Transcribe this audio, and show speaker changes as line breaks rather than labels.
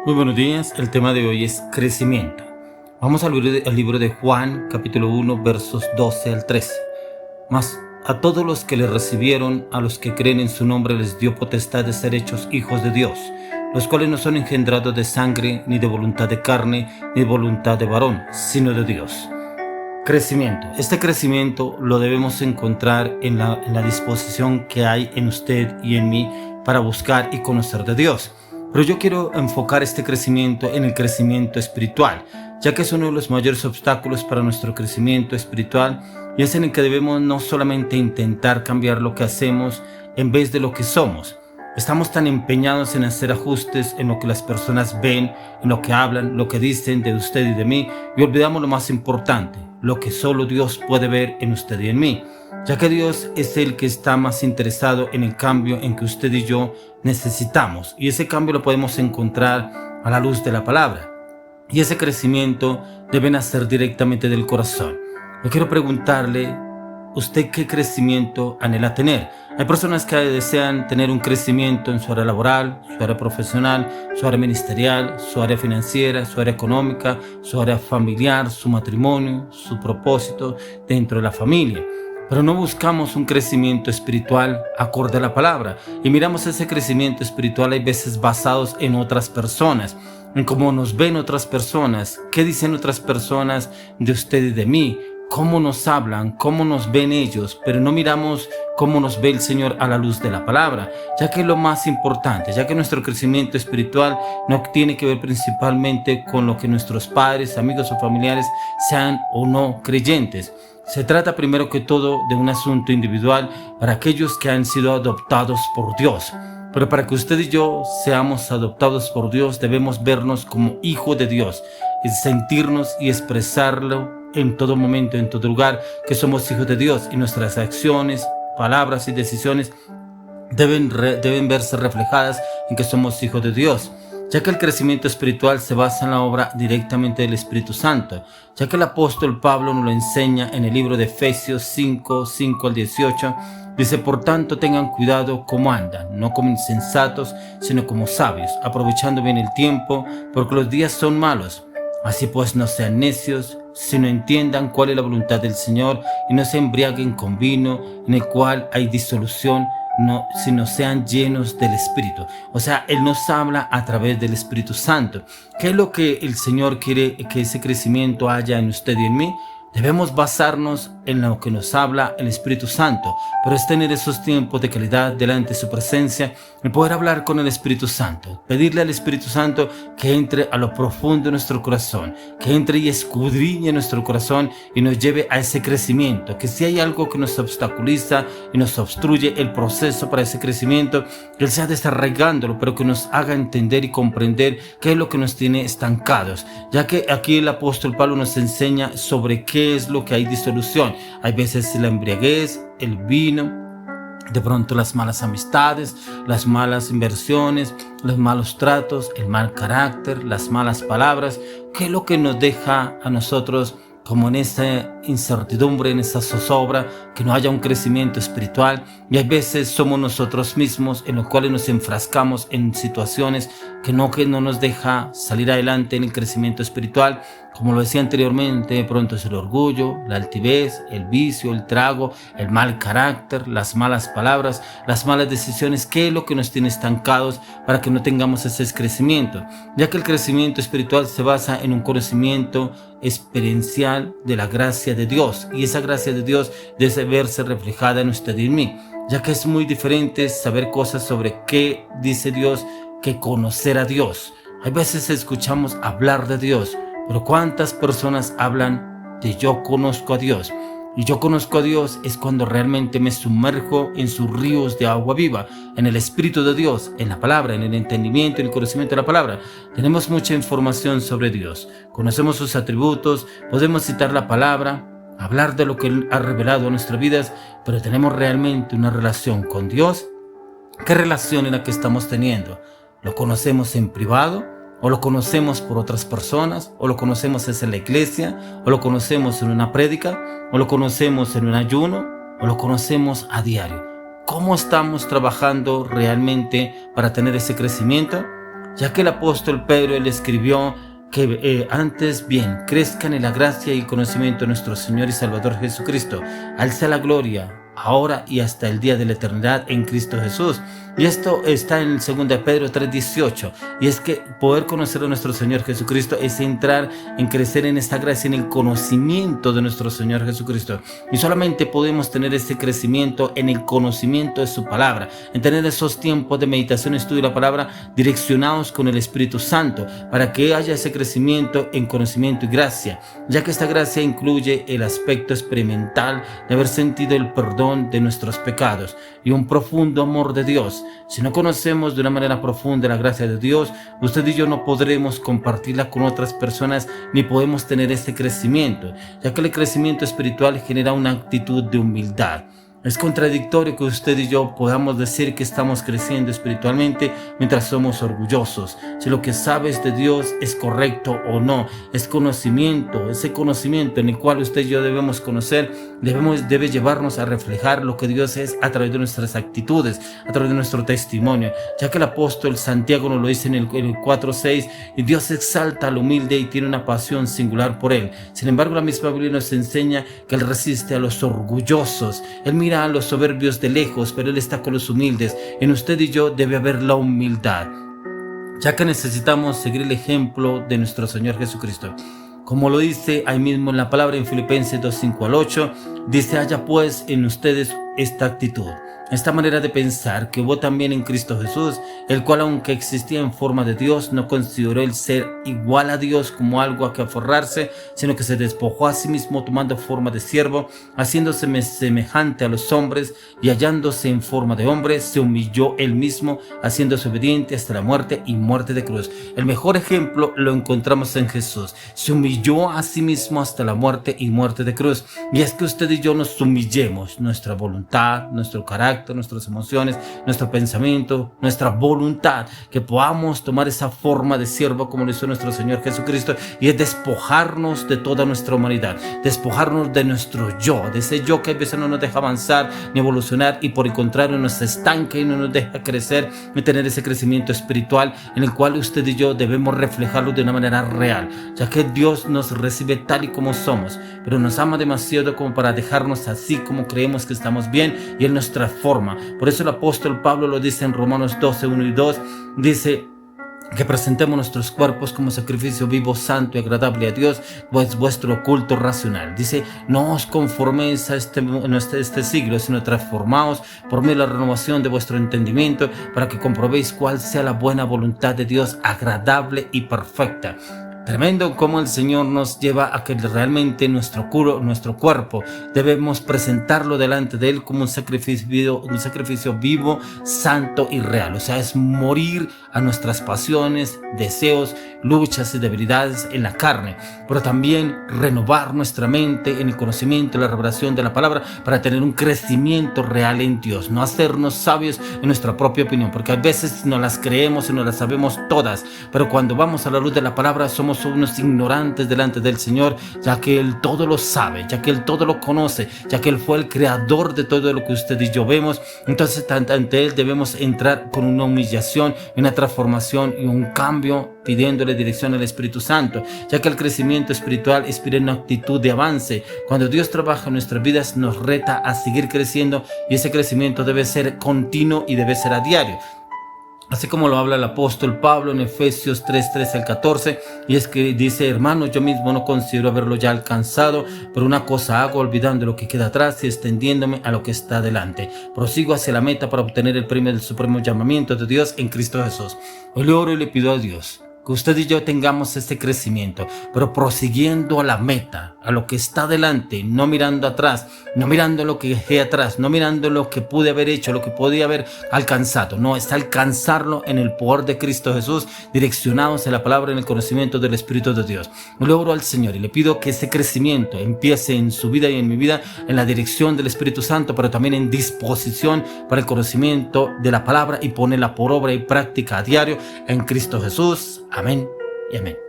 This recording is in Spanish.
Muy buenos días, el tema de hoy es crecimiento. Vamos al libro de Juan, capítulo 1, versos 12 al 13. Mas a todos los que le recibieron, a los que creen en su nombre, les dio potestad de ser hechos hijos de Dios, los cuales no son engendrados de sangre, ni de voluntad de carne, ni de voluntad de varón, sino de Dios. Crecimiento. Este crecimiento lo debemos encontrar en la disposición que hay en usted y en mí para buscar y conocer de Dios. Pero yo quiero enfocar este crecimiento en el crecimiento espiritual, ya que es uno de los mayores obstáculos para nuestro crecimiento espiritual y es en el que debemos no solamente intentar cambiar lo que hacemos en vez de lo que somos. Estamos tan empeñados en hacer ajustes en lo que las personas ven, en lo que hablan, lo que dicen de usted y de mí, y olvidamos lo más importante, lo que solo Dios puede ver en usted y en mí, ya que Dios es el que está más interesado en el cambio en que usted y yo necesitamos, y ese cambio lo podemos encontrar a la luz de la palabra, y ese crecimiento debe nacer directamente del corazón. Yo quiero preguntarle, ¿usted qué crecimiento anhela tener? Hay personas que desean tener un crecimiento en su área laboral, su área profesional, su área ministerial, su área financiera, su área económica, su área familiar, su matrimonio, su propósito dentro de la familia. Pero no buscamos un crecimiento espiritual acorde a la palabra. Y miramos ese crecimiento espiritual hay veces basados en otras personas, en cómo nos ven otras personas, qué dicen otras personas de usted y de mí, cómo nos hablan, cómo nos ven ellos, pero no miramos cómo nos ve el Señor a la luz de la palabra, ya que es lo más importante, ya que nuestro crecimiento espiritual no tiene que ver principalmente con lo que nuestros padres, amigos o familiares sean o no creyentes. Se trata primero que todo de un asunto individual para aquellos que han sido adoptados por Dios. Pero para que usted y yo seamos adoptados por Dios, debemos vernos como hijos de Dios, y sentirnos y expresarlo en todo momento, en todo lugar, que somos hijos de Dios, y nuestras acciones, palabras y decisiones deben verse reflejadas en que somos hijos de Dios, ya que el crecimiento espiritual se basa en la obra directamente del Espíritu Santo, ya que el apóstol Pablo nos lo enseña en el libro de Efesios 5 al 18, dice: por tanto tengan cuidado cómo andan, no como insensatos, sino como sabios, aprovechando bien el tiempo, porque los días son malos. Así pues no sean necios, sino entiendan cuál es la voluntad del Señor, y no se embriaguen con vino, en el cual hay disolución, sino sean llenos del Espíritu. O sea, Él nos habla a través del Espíritu Santo. ¿Qué es lo que el Señor quiere que ese crecimiento haya en usted y en mí? Debemos basarnos en lo que nos habla el Espíritu Santo, pero es tener esos tiempos de calidad delante de su presencia y poder hablar con el Espíritu Santo, pedirle al Espíritu Santo que entre a lo profundo de nuestro corazón, que entre y escudriñe nuestro corazón y nos lleve a ese crecimiento, que si hay algo que nos obstaculiza y nos obstruye el proceso para ese crecimiento, que Él sea desarraigándolo, pero que nos haga entender y comprender qué es lo que nos tiene estancados, ya que aquí el apóstol Pablo nos enseña sobre qué es lo que hay disolución. Hay veces la embriaguez, el vino, de pronto las malas amistades, las malas inversiones, los malos tratos, el mal carácter, las malas palabras, que es lo que nos deja a nosotros como en esa incertidumbre, en esa zozobra, que no haya un crecimiento espiritual. Y hay veces somos nosotros mismos en los cuales nos enfrascamos en situaciones que no nos deja salir adelante en el crecimiento espiritual. Como lo decía anteriormente, de pronto es el orgullo, la altivez, el vicio, el trago, el mal carácter, las malas palabras, las malas decisiones, que es lo que nos tiene estancados para que no tengamos ese crecimiento, ya que el crecimiento espiritual se basa en un conocimiento experiencial de la gracia de Dios, y esa gracia de Dios debe verse reflejada en usted y en mí, ya que es muy diferente saber cosas sobre qué dice Dios que conocer a Dios. Hay veces escuchamos hablar de Dios, pero ¿cuántas personas hablan de yo conozco a Dios? Y yo conozco a Dios es cuando realmente me sumerjo en sus ríos de agua viva, en el Espíritu de Dios, en la palabra, en el entendimiento, en el conocimiento de la palabra. Tenemos mucha información sobre Dios, conocemos sus atributos, podemos citar la palabra, hablar de lo que Él ha revelado en nuestras vidas, pero tenemos realmente una relación con Dios. ¿Qué relación es la que estamos teniendo? ¿Lo conocemos en privado? ¿O lo conocemos por otras personas? ¿O lo conocemos en la iglesia? ¿O lo conocemos en una prédica? ¿O lo conocemos en un ayuno? ¿O lo conocemos a diario? ¿Cómo estamos trabajando realmente para tener ese crecimiento? ya que el apóstol Pedro él escribió que antes bien crezcan en la gracia y el conocimiento de nuestro Señor y Salvador Jesucristo. Al sea la gloria, ahora y hasta el día de la eternidad en Cristo Jesús. Y esto está en 2 Pedro 3:18. Y es que poder conocer a nuestro Señor Jesucristo es entrar en crecer en esta gracia, en el conocimiento de nuestro Señor Jesucristo. Y solamente podemos tener ese crecimiento en el conocimiento de su palabra, en tener esos tiempos de meditación y estudio de la palabra direccionados con el Espíritu Santo, para que haya ese crecimiento en conocimiento y gracia, ya que esta gracia incluye el aspecto experimental de haber sentido el perdón de nuestros pecados y un profundo amor de Dios. Si no conocemos de una manera profunda la gracia de Dios, usted y yo no podremos compartirla con otras personas ni podemos tener este crecimiento, ya que el crecimiento espiritual genera una actitud de humildad. Es contradictorio que usted y yo podamos decir que estamos creciendo espiritualmente mientras somos orgullosos. Si lo que sabes de Dios es correcto o no, es conocimiento, ese conocimiento en el cual usted y yo debemos conocer, debe llevarnos a reflejar lo que Dios es a través de nuestras actitudes, a través de nuestro testimonio, ya que el apóstol Santiago nos lo dice en el 4:6, y Dios exalta al humilde y tiene una pasión singular por él. Sin embargo, la misma Biblia nos enseña que él resiste a los orgullosos. Él mira a los soberbios de lejos, pero él está con los humildes. En usted y yo debe haber la humildad, ya que necesitamos seguir el ejemplo de nuestro Señor Jesucristo. Como lo dice ahí mismo en la palabra en Filipenses 2:5-8, dice: haya pues en ustedes esta actitud, esta manera de pensar que hubo también en Cristo Jesús, el cual, aunque existía en forma de Dios, no consideró el ser igual a Dios como algo a que aferrarse, sino que se despojó a sí mismo tomando forma de siervo, haciéndose semejante a los hombres, y hallándose en forma de hombre, se humilló él mismo, haciéndose obediente hasta la muerte y muerte de cruz. El mejor ejemplo lo encontramos en Jesús. Se humilló a sí mismo hasta la muerte y muerte de cruz. Y es que usted y yo nos humillemos, nuestra voluntad, nuestro carácter, nuestras emociones, nuestro pensamiento, nuestra voluntad, que podamos tomar esa forma de siervo como lo hizo nuestro Señor Jesucristo, y es despojarnos de toda nuestra humanidad, despojarnos de nuestro yo, de ese yo que a veces no nos deja avanzar ni evolucionar, y por el contrario nos estanca y no nos deja crecer y tener ese crecimiento espiritual en el cual usted y yo debemos reflejarlo de una manera real, ya que Dios nos recibe tal y como somos, pero nos ama demasiado como para dejarnos así como creemos que estamos bien, y Él nos transforma. Por eso el apóstol Pablo lo dice en Romanos 12:1-2, dice que presentemos nuestros cuerpos como sacrificio vivo, santo y agradable a Dios, pues vuestro culto racional. Dice: no os conforméis a este siglo, sino transformaos por medio de la renovación de vuestro entendimiento, para que comprobéis cuál sea la buena voluntad de Dios, agradable y perfecta. Tremendo cómo el Señor nos lleva a que realmente nuestro cuerpo debemos presentarlo delante de Él como un sacrificio vivo, santo y real. O sea, es morir a nuestras pasiones, deseos, luchas y debilidades en la carne, pero también renovar nuestra mente en el conocimiento y la revelación de la palabra, para tener un crecimiento real en Dios, no hacernos sabios en nuestra propia opinión, porque a veces no las creemos y no las sabemos todas, pero cuando vamos a la luz de la palabra somos unos ignorantes delante del Señor, ya que Él todo lo sabe, ya que Él todo lo conoce, ya que Él fue el creador de todo lo que usted y yo vemos. Entonces ante Él debemos entrar con una humillación, una transformación y un cambio, pidiéndole dirección al Espíritu Santo, ya que el crecimiento espiritual inspira una actitud de avance. Cuando Dios trabaja en nuestras vidas, nos reta a seguir creciendo, y ese crecimiento debe ser continuo y debe ser a diario. Así como lo habla el apóstol Pablo en Efesios 3:13-14, y es que dice: hermanos, yo mismo no considero haberlo ya alcanzado, pero una cosa hago, olvidando lo que queda atrás y extendiéndome a lo que está delante. Prosigo hacia la meta para obtener el premio del supremo llamamiento de Dios en Cristo Jesús. Hoy le oro y le pido a Dios que usted y yo tengamos este crecimiento, pero prosiguiendo a la meta, a lo que está delante, no mirando atrás, no mirando lo que dejé atrás, no mirando lo que pude haber hecho, lo que podía haber alcanzado. No, es alcanzarlo en el poder de Cristo Jesús, direccionados en la palabra, en el conocimiento del Espíritu de Dios. Le oro al Señor y le pido que ese crecimiento empiece en su vida y en mi vida, en la dirección del Espíritu Santo, pero también en disposición para el conocimiento de la palabra y ponerla por obra y práctica a diario en Cristo Jesús. Amén y amén.